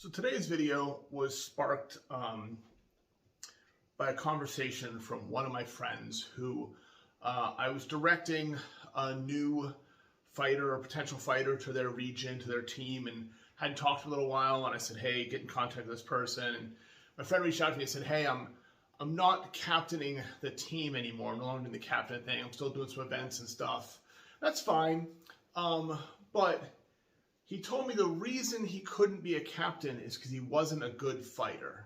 So today's video was sparked by a conversation from one of my friends who I was directing a new fighter or potential fighter to their region, to their team, and hadn't talked for a little while. And I said, hey, get in contact with this person. And my friend reached out to me and said, hey, I'm not captaining the team anymore. I'm no longer doing the captain thing. I'm still doing some events and stuff. That's fine. But he told me the reason he couldn't be a captain is because he wasn't a good fighter.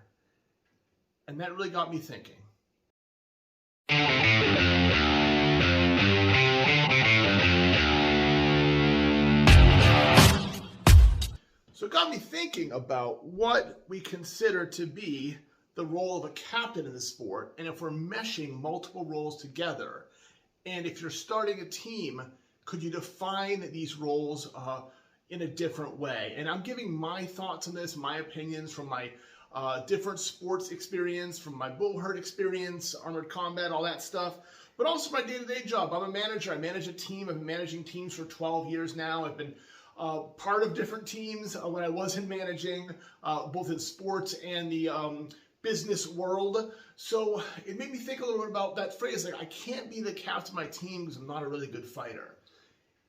And that really got me thinking. So it got me thinking about what we consider to be the role of a captain in the sport, and if we're meshing multiple roles together, and if you're starting a team, could you define these roles in a different way? And I'm giving my thoughts on this, my opinions from my different sports experience, from my Bohurt experience, armored combat, all that stuff, but also my day-to-day job. I'm a manager. I manage a team. I've been managing teams for 12 years now. I've been part of different teams when I wasn't managing, both in sports and the business world. So it made me think a little bit about that phrase, like, I can't be the captain of my team because I'm not a really good fighter.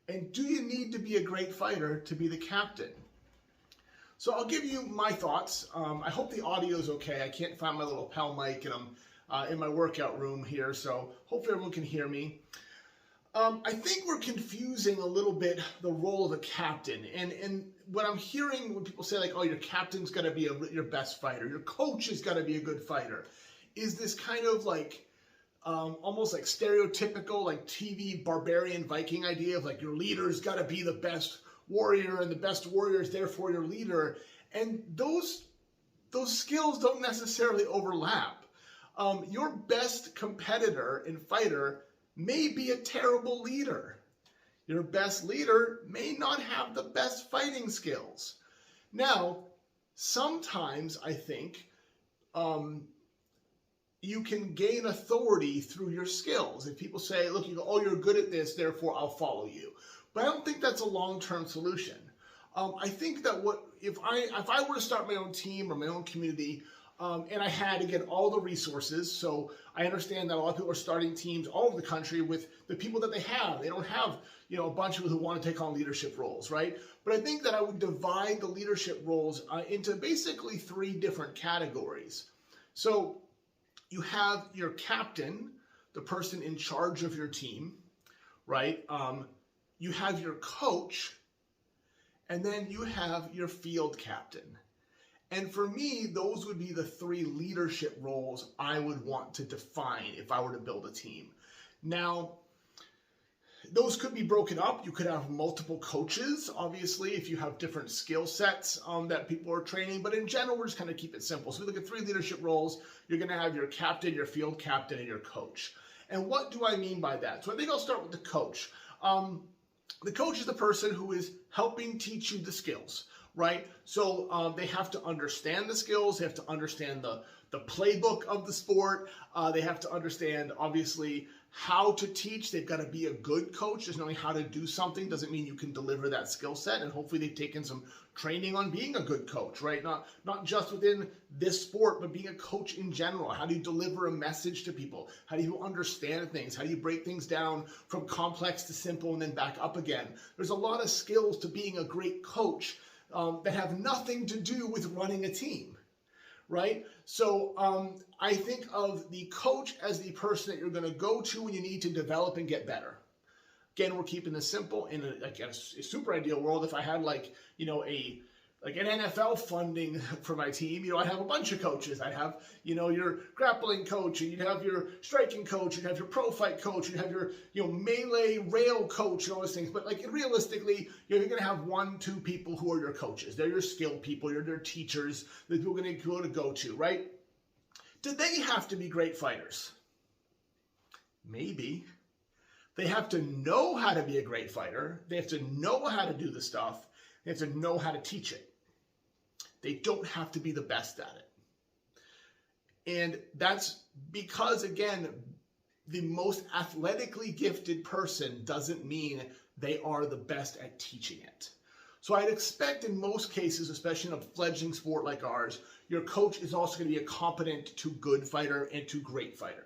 And do you need to be a great fighter to be the captain? So I'll give you my thoughts. I hope the audio is okay. I can't find my little lapel mic, and I'm in my workout room here, so hopefully everyone can hear me. I think we're confusing a little bit the role of a captain. And what I'm hearing when people say, like, oh, your captain's got to be your best fighter, your coach has got to be a good fighter, is this kind of like almost like stereotypical, like TV barbarian Viking idea of like your leader's got to be the best warrior and the best warrior is therefore your leader. And those skills don't necessarily overlap. Your best competitor and fighter may be a terrible leader. Your best leader may not have the best fighting skills. Now, sometimes I think you can gain authority through your skills. If people say, look, you go, oh, you're good at this, therefore I'll follow you. But I don't think that's a long-term solution. I think that if I were to start my own team or my own community, and I had to get all the resources, so I understand that a lot of people are starting teams all over the country with the people that they have. They don't have, a bunch of people who want to take on leadership roles, right? But I think that I would divide the leadership roles into basically 3 different categories. So you have your captain, the person in charge of your team, right? You have your coach, and then you have your field captain. And for me, those would be the 3 leadership roles I would want to define if I were to build a team. Now, those could be broken up. You could have multiple coaches, obviously, if you have different skill sets that people are training. But in general, we're just kind of keep it simple. So we look at 3 leadership roles. You're going to have your captain, your field captain, and your coach. And what do I mean by that? So I think I'll start with the coach. The coach is the person who is helping teach you the skills, right? So they have to understand the skills. They have to understand the playbook of the sport. They have to understand, obviously, how to teach. They've got to be a good coach. Just knowing how to do something doesn't mean you can deliver that skill set. And hopefully they've taken some training on being a good coach, right? Not just within this sport, but being a coach in general. How do you deliver a message to people? How do you understand things? How do you break things down from complex to simple and then back up again? There's a lot of skills to being a great coach that have nothing to do with running a team, right? So I think of the coach as the person that you're going to go to when you need to develop and get better. Again, we're keeping this simple. In a super ideal world, if I had an NFL funding for my team, I'd have a bunch of coaches. I'd have, your grappling coach, and you'd have your striking coach, you'd have your pro fight coach, you'd have your, melee rail coach and all those things. But realistically, you're going to have 1-2 people who are your coaches. They're your skilled people. You're their teachers. The people are going to go to, right? Do they have to be great fighters? Maybe. They have to know how to be a great fighter. They have to know how to do the stuff. They have to know how to teach it. They don't have to be the best at it. And that's because, again, the most athletically gifted person doesn't mean they are the best at teaching it. So I'd expect in most cases, especially in a fledgling sport like ours, your coach is also going to be a competent to good fighter and to great fighter.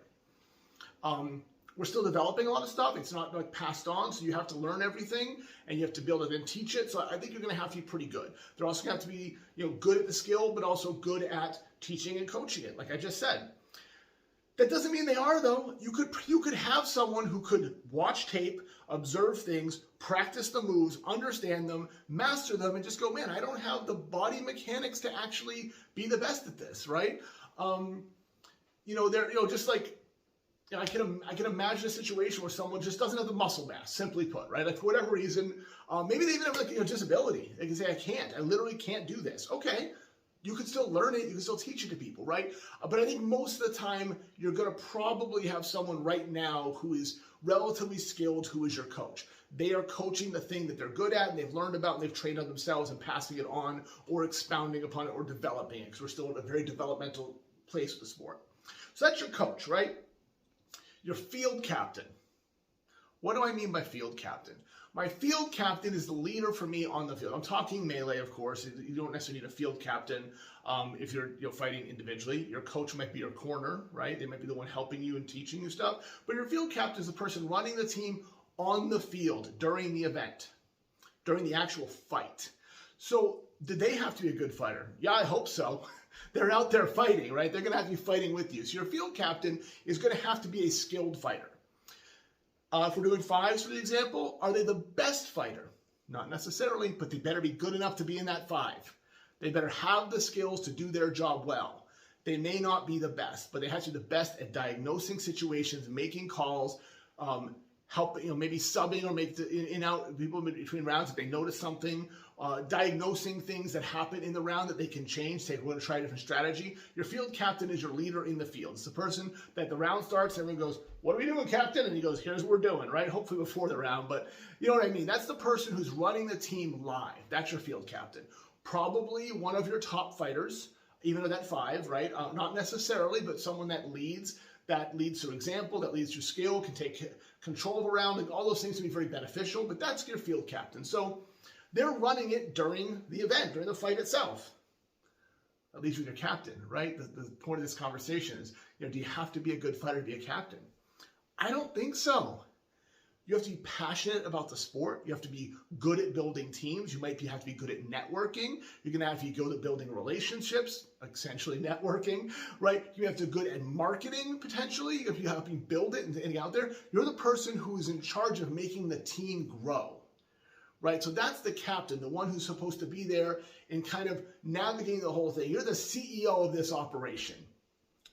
We're still developing a lot of stuff. It's not like passed on, so you have to learn everything and you have to be able to then teach it. So I think you're going to have to be pretty good. They're also going to have to be, good at the skill, but also good at teaching and coaching it, like I just said. That doesn't mean they are, though. You could have someone who could watch tape, observe things, practice the moves, understand them, master them, and just go, man, I don't have the body mechanics to actually be the best at this, right? Just like, I can imagine a situation where someone just doesn't have the muscle mass, simply put, right? Like for whatever reason, maybe they even have like disability. They can say, I literally can't do this. Okay. You can still learn it, you can still teach it to people, right? But I think most of the time, you're gonna probably have someone right now who is relatively skilled, who is your coach. They are coaching the thing that they're good at, and they've learned about, and they've trained on themselves, and passing it on, or expounding upon it, or developing it, because we're still in a very developmental place with the sport. So that's your coach, right? Your field captain. What do I mean by field captain? My field captain is the leader for me on the field. I'm talking melee, of course. You don't necessarily need a field captain if you're fighting individually. Your coach might be your corner, right? They might be the one helping you and teaching you stuff. But your field captain is the person running the team on the field during the event, during the actual fight. So do they have to be a good fighter? Yeah, I hope so. They're out there fighting, right? They're going to have to be fighting with you. So your field captain is going to have to be a skilled fighter. If we're doing fives, for the example, are they the best fighter? Not necessarily, but they better be good enough to be in that five. They better have the skills to do their job well. They may not be the best, but they have to be the best at diagnosing situations, making calls, helping, maybe subbing or make in out people between rounds if they notice something, diagnosing things that happen in the round that they can change. Say, we're going to try a different strategy. Your field captain is your leader in the field. It's the person that the round starts, everyone goes, what are we doing, captain? And he goes, here's what we're doing, right? Hopefully before the round, but you know what I mean? That's the person who's running the team live. That's your field captain. Probably one of your top fighters, even at that five, right? Not necessarily, but someone that leads through example, that leads through skill, can take control of a round, and all those things can be very beneficial, but that's your field captain. So they're running it during the event, during the fight itself. At least with your captain, right? The point of this conversation is, do you have to be a good fighter to be a captain? I don't think so. You have to be passionate about the sport. You have to be good at building teams. You might have to be good at networking. You're going to have to be good at building relationships, essentially networking, right? You have to be good at marketing, potentially. You have to be helping build it and getting out there. You're the person who is in charge of making the team grow, right? So that's the captain, the one who's supposed to be there and kind of navigating the whole thing. You're the CEO of this operation,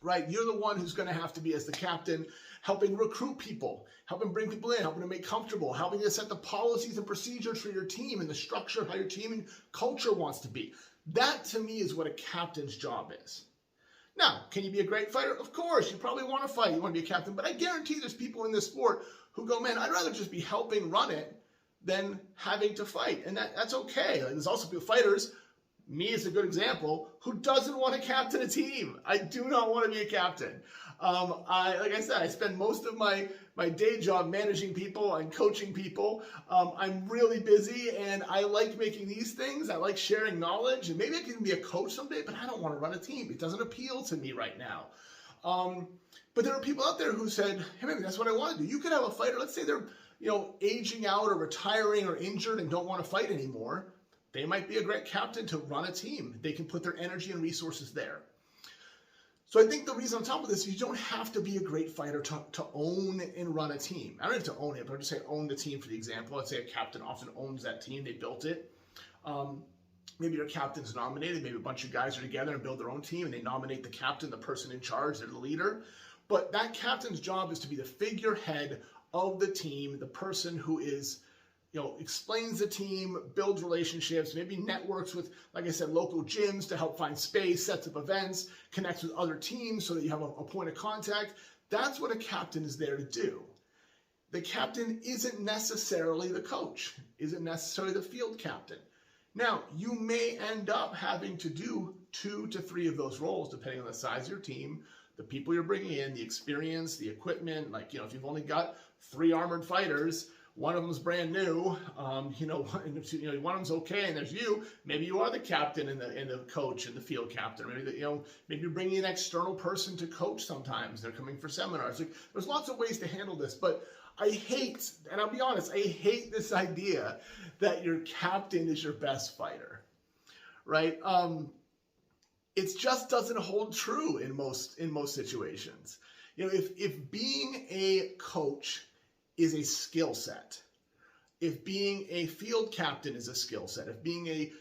right? You're the one who's going to have to be, as the captain, helping recruit people, helping bring people in, helping to make comfortable, helping to set the policies and procedures for your team and the structure of how your team and culture wants to be. That, to me, is what a captain's job is. Now, can you be a great fighter? Of course, you probably want to fight. You want to be a captain. But I guarantee there's people in this sport who go, man, I'd rather just be helping run it than having to fight. And that's okay. Like, there's also fighters, me is a good example, who doesn't want to captain a team. I do not want to be a captain. Like I said, I spend most of my day job managing people and coaching people. I'm really busy and I like making these things. I like sharing knowledge, and maybe I can be a coach someday, but I don't want to run a team. It doesn't appeal to me right now. But there are people out there who said, hey, maybe that's what I want to do. You could have a fighter, let's say they're aging out or retiring or injured and don't want to fight anymore. They might be a great captain to run a team. They can put their energy and resources there. So I think the reason on top of this, you don't have to be a great fighter to own and run a team. I don't have to own it, but I'll just say own the team for the example. Let's say a captain often owns that team. They built it. Maybe your captain's nominated. Maybe a bunch of guys are together and build their own team, and they nominate the captain, the person in charge, they're the leader. But that captain's job is to be the figurehead of the team, the person who is, explains the team, builds relationships, maybe networks with, like I said, local gyms to help find space, sets up events, connects with other teams so that you have a point of contact. That's what a captain is there to do. The captain isn't necessarily the coach, isn't necessarily the field captain. Now, you may end up having to do 2 to 3 of those roles, depending on the size of your team, the people you're bringing in, the experience, the equipment. Like, if you've only got 3 armored fighters, one of them's brand new, one of them's okay, and there's you. Maybe you are the captain and the coach and the field captain. Maybe maybe you're bringing an external person to coach. Sometimes they're coming for seminars. Like, there's lots of ways to handle this, but I hate, and I'll be honest, I hate this idea that your captain is your best fighter, right? It just doesn't hold true in most situations. If being a coach is a skill set, if being a field captain is a skill set, if being a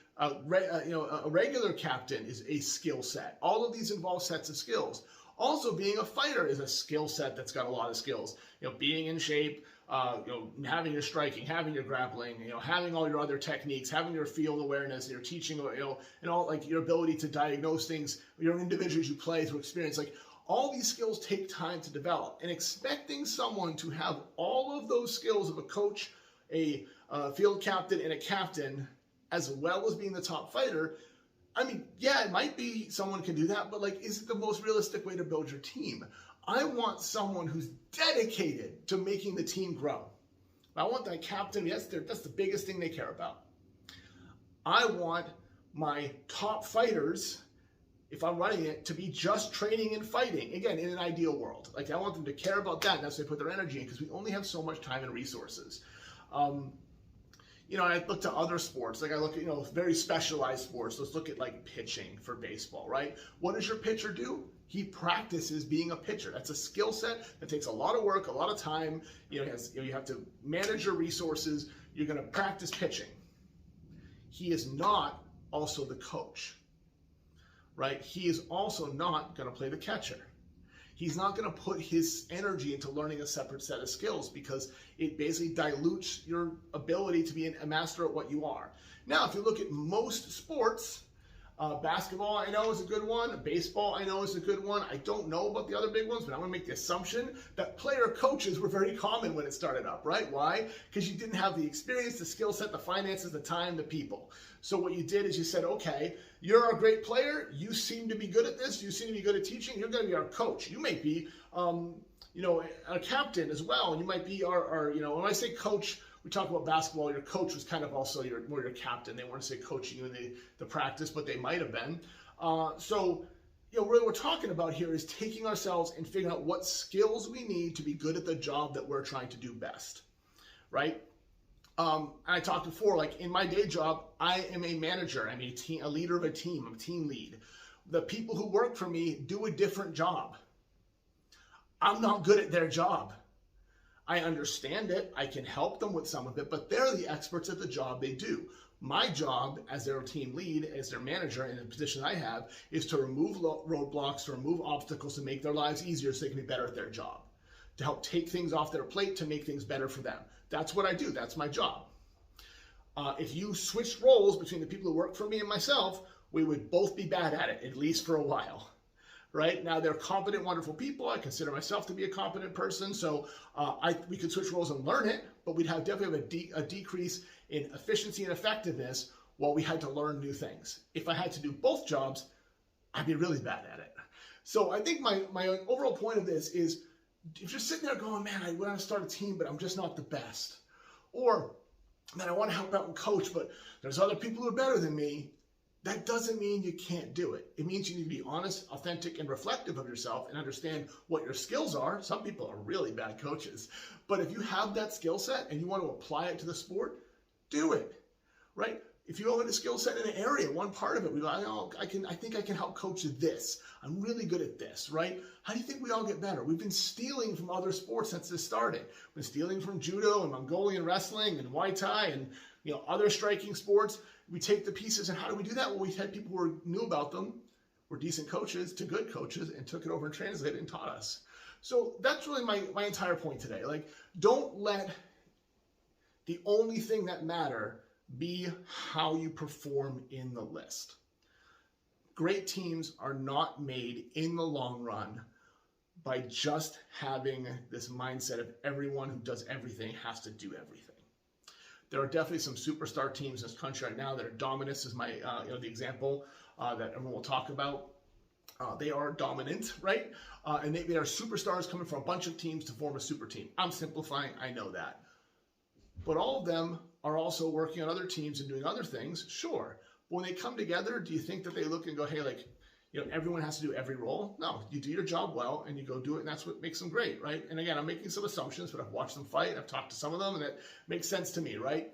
regular captain is a skill set, all of these involve sets of skills. Also, being a fighter is a skill set that's got a lot of skills. Being in shape, having your striking, having your grappling, having all your other techniques, having your field awareness, your teaching, and all, like, your ability to diagnose things, your individuals you play through experience, like, all these skills take time to develop. And expecting someone to have all of those skills of a coach, a field captain, and a captain, as well as being the top fighter, I mean, yeah, it might be someone can do that, but, like, is it the most realistic way to build your team? I want someone who's dedicated to making the team grow. I want that captain, yes, that's the biggest thing they care about. I want my top fighters, if I'm running it, to be just training and fighting. Again, in an ideal world. Like, I want them to care about that, and that's why they put their energy in, because we only have so much time and resources. I look to other sports, like I look at, very specialized sports. Let's look at, like, pitching for baseball, right? What does your pitcher do? He practices being a pitcher. That's a skill set that takes a lot of work, a lot of time. You have to manage your resources. You're going to practice pitching. He is not also the coach, right? He is also not going to play the catcher. He's not going to put his energy into learning a separate set of skills, because it basically dilutes your ability to be a master at what you are. Now, if you look at most sports, basketball I know is a good one, baseball I know is a good one. I don't know about the other big ones, but I'm going to make the assumption that player coaches were very common when it started up, right? Why? Because you didn't have the experience, the skill set, the finances, the time, the people. So what you did is you said, okay, you're a great player, you seem to be good at this, you seem to be good at teaching, you're going to be our coach. You may be, a captain as well, and you might be our when I say coach, we talk about basketball, your coach was kind of also more your captain. They weren't, say, coaching you in the practice, but they might have been. So what we're talking about here is taking ourselves and figuring out what skills we need to be good at the job that we're trying to do best, right? I talked before, like, in my day job, I am a manager. I'm a leader of a team. I'm a team lead. The people who work for me do a different job. I'm not good at their job. I understand it. I can help them with some of it, but they're the experts at the job they do. My job as their team lead, as their manager in the position I have, is to remove roadblocks, to remove obstacles, to make their lives easier so they can be better at their job, to help take things off their plate, to make things better for them. That's what I do. That's my job. If you switched roles between the people who work for me and myself, we would both be bad at it, at least for a while. Right? Now, they're competent, wonderful people. I consider myself to be a competent person, so we could switch roles and learn it, but we'd definitely have a decrease in efficiency and effectiveness while we had to learn new things. If I had to do both jobs, I'd be really bad at it. So I think my overall point of this is, if you're sitting there going, man, I want to start a team, but I'm just not the best, or, man, I want to help out and coach, but there's other people who are better than me, that doesn't mean you can't do it. It means you need to be honest, authentic, and reflective of yourself and understand what your skills are. Some people are really bad coaches, but if you have that skill set and you want to apply it to the sport, do it, right? If you own a skill set in an area, one part of it, we go, I think I can help coach this. I'm really good at this, right? How do you think we all get better? We've been stealing from other sports since this started. We've been stealing from judo and Mongolian wrestling and Muay Thai and other striking sports. We take the pieces, and how do we do that? Well, we had people who knew about them, were decent coaches to good coaches, and took it over and translated and taught us. So that's really my entire point today. Like, don't let the only thing that matter be how you perform in the list. Great teams are not made in the long run by just having this mindset of everyone who does everything has to do everything. There are definitely some superstar teams in this country right now that are dominant, is my the example that everyone will talk about. They are dominant, right? And they are superstars coming from a bunch of teams to form a super team. I'm simplifying, I know that. but all of them are also working on other teams and doing other things, sure. But when they come together, do you think that they look and go, hey, like, everyone has to do every role? No, you do your job well and you go do it, and that's what makes them great, right? And again, I'm making some assumptions, but I've watched them fight, I've talked to some of them, and it makes sense to me, right?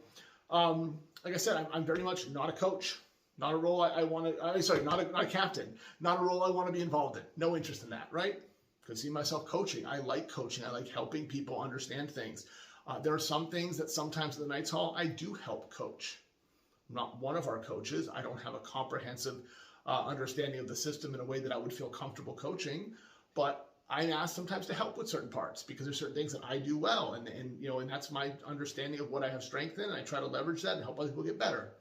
Like I said, I'm very much not a coach, not a role I want to, not a captain, not a role I want to be involved in. No interest in that, right? Could see myself coaching. I like coaching. I like helping people understand things. There are some things that sometimes at the Knights Hall, I do help coach. I'm not one of our coaches. I don't have a comprehensive understanding of the system in a way that I would feel comfortable coaching, but I'm asked sometimes to help with certain parts because there's certain things that I do well, and that's my understanding of what I have strength in, and I try to leverage that and help other people get better.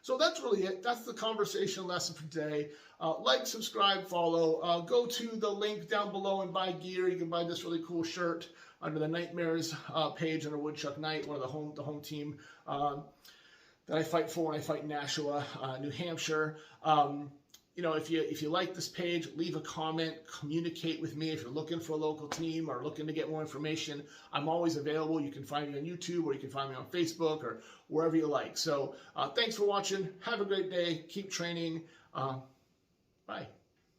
So that's really it. That's the conversation lesson for today. Like, subscribe, follow. Go to the link down below and buy gear. You can buy this really cool shirt under the Nightmares page under Woodchuck Knight, one of the home team that I fight for when I fight in Nashua, New Hampshire. If you like this page, leave a comment, communicate with me. If you're looking for a local team or looking to get more information, I'm always available. You can find me on YouTube, or you can find me on Facebook, or wherever you like. So thanks for watching. Have a great day. Keep training. Bye.